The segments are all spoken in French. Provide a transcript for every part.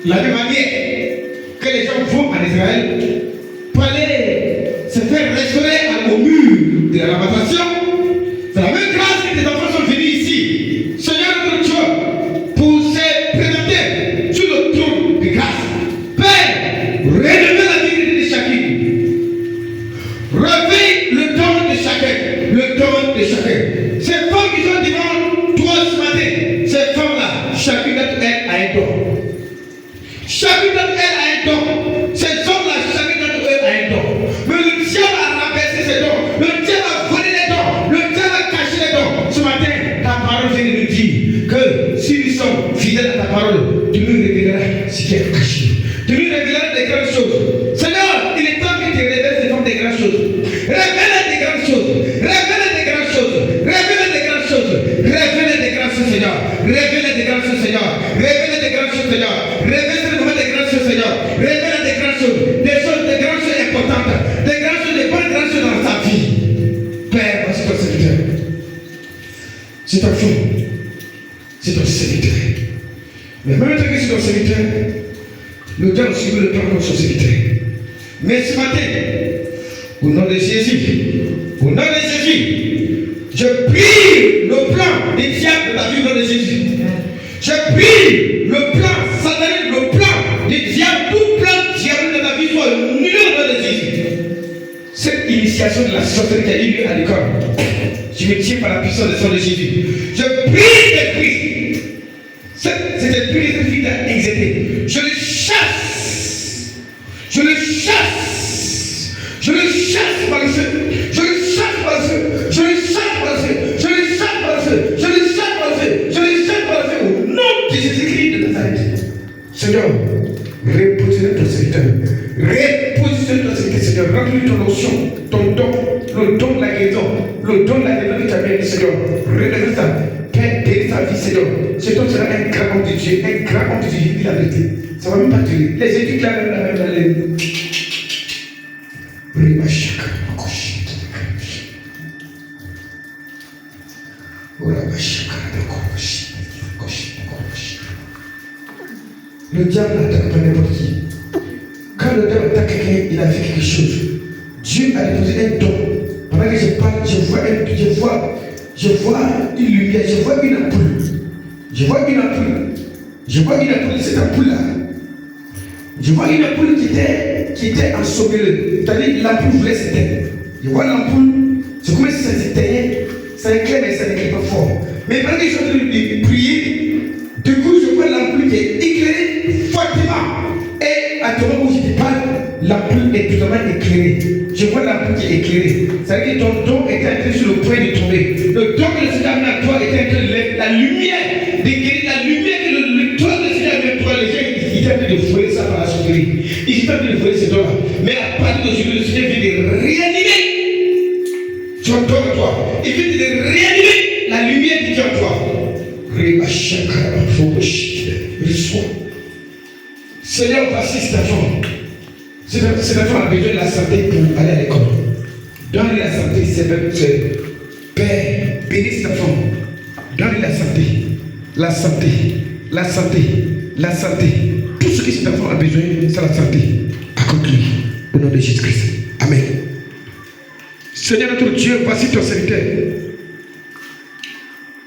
la même manière que les gens vont en Israël pour aller se faire restaurer au mur de la lamentation, c'est la même grâce que tes enfants sont venus ici, Seigneur notre Dieu, pour se présenter sur le trône de grâce. Père, révèle la dignité de chacun. Réveille le don de chacun. Le don de chacun. Ces femmes qui sont devant toi ce matin, ces femmes-là, chacune d'entre elles a un don. Chacune d'entre elles a un don. Ces hommes-là, chacune d'entre eux a un don. Mais le diable a rabaissé ces dons. Le diable a volé les dons. Le diable a caché les dons. Ce matin, ta parole vient de nous dire que si nous sommes fidèles à ta parole, tu nous révéleras ce qui est caché. Tu nous révéleras des grandes choses. Seigneur, il est temps que tu révèles ces femmes des grandes choses. Révèle des grandes choses. Révèle des grandes choses. Révèle des grandes choses. Révèle des grandes choses, Seigneur. Révèle des grandes choses, Seigneur. Révèle des grandes choses, Seigneur. Révèle des grandes choses, Seigneur. Révèle des grandes choses. Des grandes choses importantes. Des grandes choses, des bonnes grandes choses dans ta vie. Père, voici ton serviteur. C'est ton fou. C'est ton serviteur. Mais même que c'est ton serviteur, le diable suit le plan comme son serviteur. Mais ce matin, au nom de Jésus, au nom de Jésus, je prie le plan des diables de ta vie au nom de Jésus. Je prie le plan satanique, le plan des diables, tout plan diabolique de ta vie soit nul au nom de Jésus. Cette initiation de la sorcellerie qui a eu lieu à l'école, je me tiens par la puissance du sang de Jésus. Je prie des prix. C'est esprit de vie à exécuter. Je le chasse. Je le chasse. Je le chasse par le feu. Je le chasse par le feu. Je le chasse par le feu. Je le chasse par le feu. Je le chasse par le feu. Je le chasse par le feu. Au nom de Jésus-Christ de Nazareth. Seigneur, repositionne ton serviteur. Repositionne ton serviteur, Seigneur. Remplis ton notion, ton don, le don de la guérison. Le don de la guérison que tu as bien dit, Seigneur. Révèle ça. Père, bénis ta vie, Seigneur. Cet homme sera un grand homme de Dieu. Un grand homme de Dieu, il dit la vérité. Ça ne va même pas tuer. Les études là, même la même haleine. Le diable n'attaque pas n'importe qui. Quand le diable attaque quelqu'un, il a fait quelque chose. Dieu a déposé un don. Pendant que je parle, je vois une lumière, je vois une ampoule. Je vois une ampoule, cette ampoule-là. Je vois une ampoule qui était en sommeil. C'est-à-dire l'ampoule voulait s'éteindre. Je vois l'ampoule, c'est comme si ça s'éteignait. Ça éclaire, mais ça n'éclaire pas fort. Mais pendant que je suis en train de prier, du coup, je vois l'ampoule qui est éclairée fortement. Et à ce moment où je te parle, l'ampoule est totalement éclairée. Je vois l'ampoule qui est éclairée. C'est-à-dire que ton don était en train sur le point de tomber. Le don que le Seigneur a mis à toi était en train de lever la lumière de guérir, la lumière que le toit de Seigneur a mis à toi. Les gens, ils étaient en train de fouiller ça par la soufflerie. Ils étaient en train de fouiller ce don-là. Mais à partir d'aujourd'hui, le Seigneur vient de réanimer ton don à toi. Il vient de réanimer la lumière qui est en toi. Reçois. Seigneur, voici cet enfant. Cet enfant a besoin de la santé pour aller à l'école. Donne-lui la santé, c'est Père, bénis cet enfant. Donne-lui la santé. La santé. La santé. La santé. Tout ce que cet enfant a besoin, c'est la santé. Accorde-lui. Au nom de Jésus-Christ. Amen. Seigneur notre Dieu, voici ton serviteur.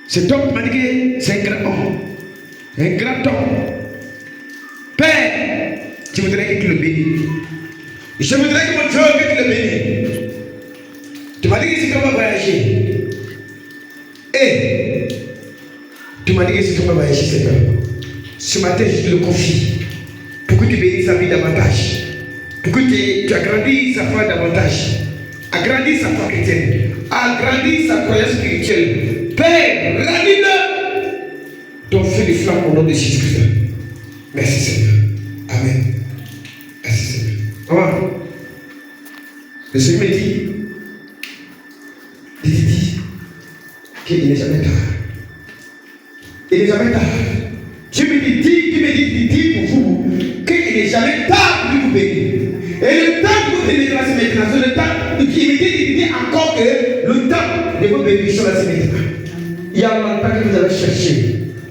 Cet homme m'a dit que c'est un grand homme. Un grand homme. Père, je voudrais que tu le bénisses. Je voudrais que mon Dieu que tu le bénisses. Tu m'as dit que c'est comment voyager. Et tu m'as dit que c'est comment voyager, Seigneur. Ce matin, je te le confie. Pour que tu bénisses sa vie davantage. Pour que tu agrandisses sa foi davantage. Agrandis sa foi chrétienne. Agrandis sa croyance spirituelle. Père, ranime-le. Ton feu de flamme au nom de Jésus-Christ. Merci Seigneur. Amen. Merci Seigneur. Comment? Le Seigneur me dit qu'il n'est jamais tard. Il n'est jamais tard. Dieu me dit pour vous qu'il n'est jamais tard pour vous bénir. Et le temps que vous bénir là, c'est maintenant. C'est le temps. Il me dit encore que le temps de vos bénédictions là, c'est maintenant. Il y a longtemps que vous avez cherché.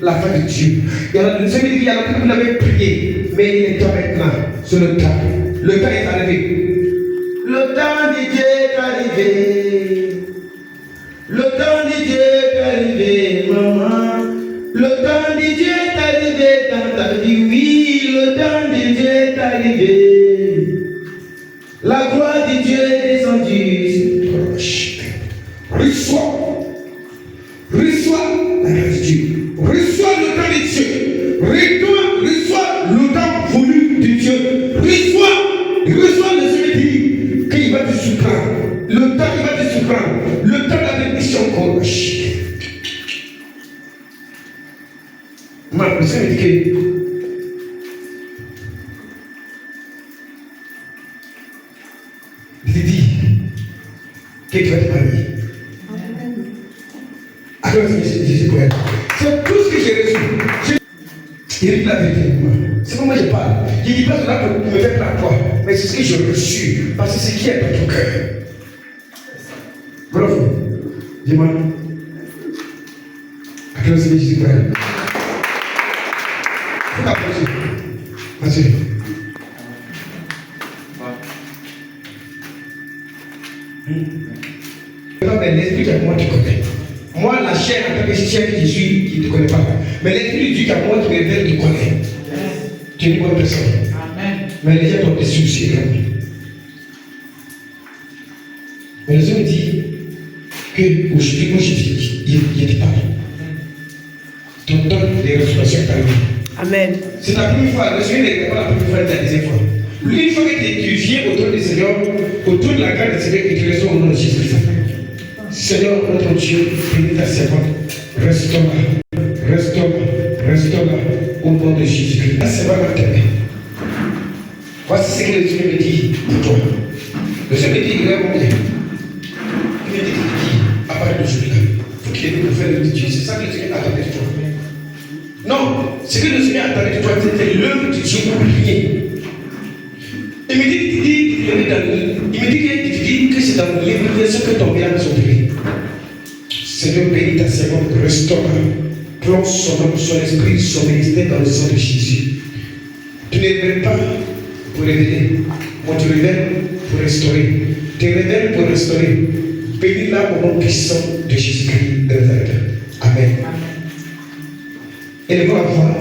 la fin de Dieu. Il y a une semaine, il y a longtemps que vous l'avez prié, mais il est temps maintenant. C'est le temps. Le temps est arrivé. Le temps de Dieu est arrivé. Le temps de Dieu est arrivé, maman. Le temps de Dieu est arrivé dans ta vie. Oui, le temps de Dieu est arrivé. La gloire de Dieu est descendue. Reçois. Reçois la grâce de Dieu. Reçois le temps de Dieu. Reçois le temps voulu de Dieu. Reçois le Seigneur qu'il va te surprendre. Le temps qu'il va te surprendre. Le temps de la bénédiction qu'on le Seigneur dit que il dit que tu vas te marier. Alors, Jésus pour elle. C'est tout ce que j'ai reçu. Il dit la vérité. C'est comment je parle. Je ne dis pas cela pour me faire la croix, mais c'est ce que j'ai reçu. Parce que c'est ce qui est dans ton cœur. Bravo. Dis-moi. Acclame Jésus pour elle. Il faut t'applaudir. Vas-y. Mais l'esprit qui est moi, tu connais. Moi, la chair, en tant que chair qui suis, qui ne te connaît pas. Mais l'esprit de Dieu qui est moi, qui me révèle, tu connais. Tu es une bonne personne. Amen. Mais les gens t'ont déçu aussi également. Mais le Seigneur dit que aujourd'hui, moi, je te parle. Ton temps de restauration est arrivé. Amen. C'est la première fois, le Seigneur n'est pas la première fois, c'est la deuxième fois. Lui, une fois que tu viens autour du Seigneur, autour de la grâce du Seigneur, et tu restaures au nom de Jésus-Christ. Seigneur, notre Dieu, bénis ta servante. Restaure-la au nom de Jésus-Christ. La servante va t'aimer. Voici ce que le Seigneur me dit pour toi. Le Seigneur me dit, il est mon bien. Il me dit, à partir d'aujourd'hui, il faut qu'il ait pour faire le Dieu. C'est ça que le Seigneur attendait de toi. Non, ce que le Seigneur attendait de toi, c'était l'œuvre de Dieu pour prier. Il me dit que c'est dans le livre que ton bien a sauvé. Seigneur, bénis ta servante, restaure-la, plonge son âme, son esprit, son ministère dans le sang de Jésus. Tu ne révèles pas pour révéler, moi tu révèles pour restaurer. Tu révèles pour restaurer. Bénis-la au nom puissant de Jésus-Christ de Nazareth. Amen. Élevons la voix.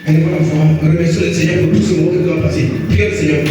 Élevons la voix. Remercions le Seigneur pour tout ce monde qui doit passer. Prions le Seigneur.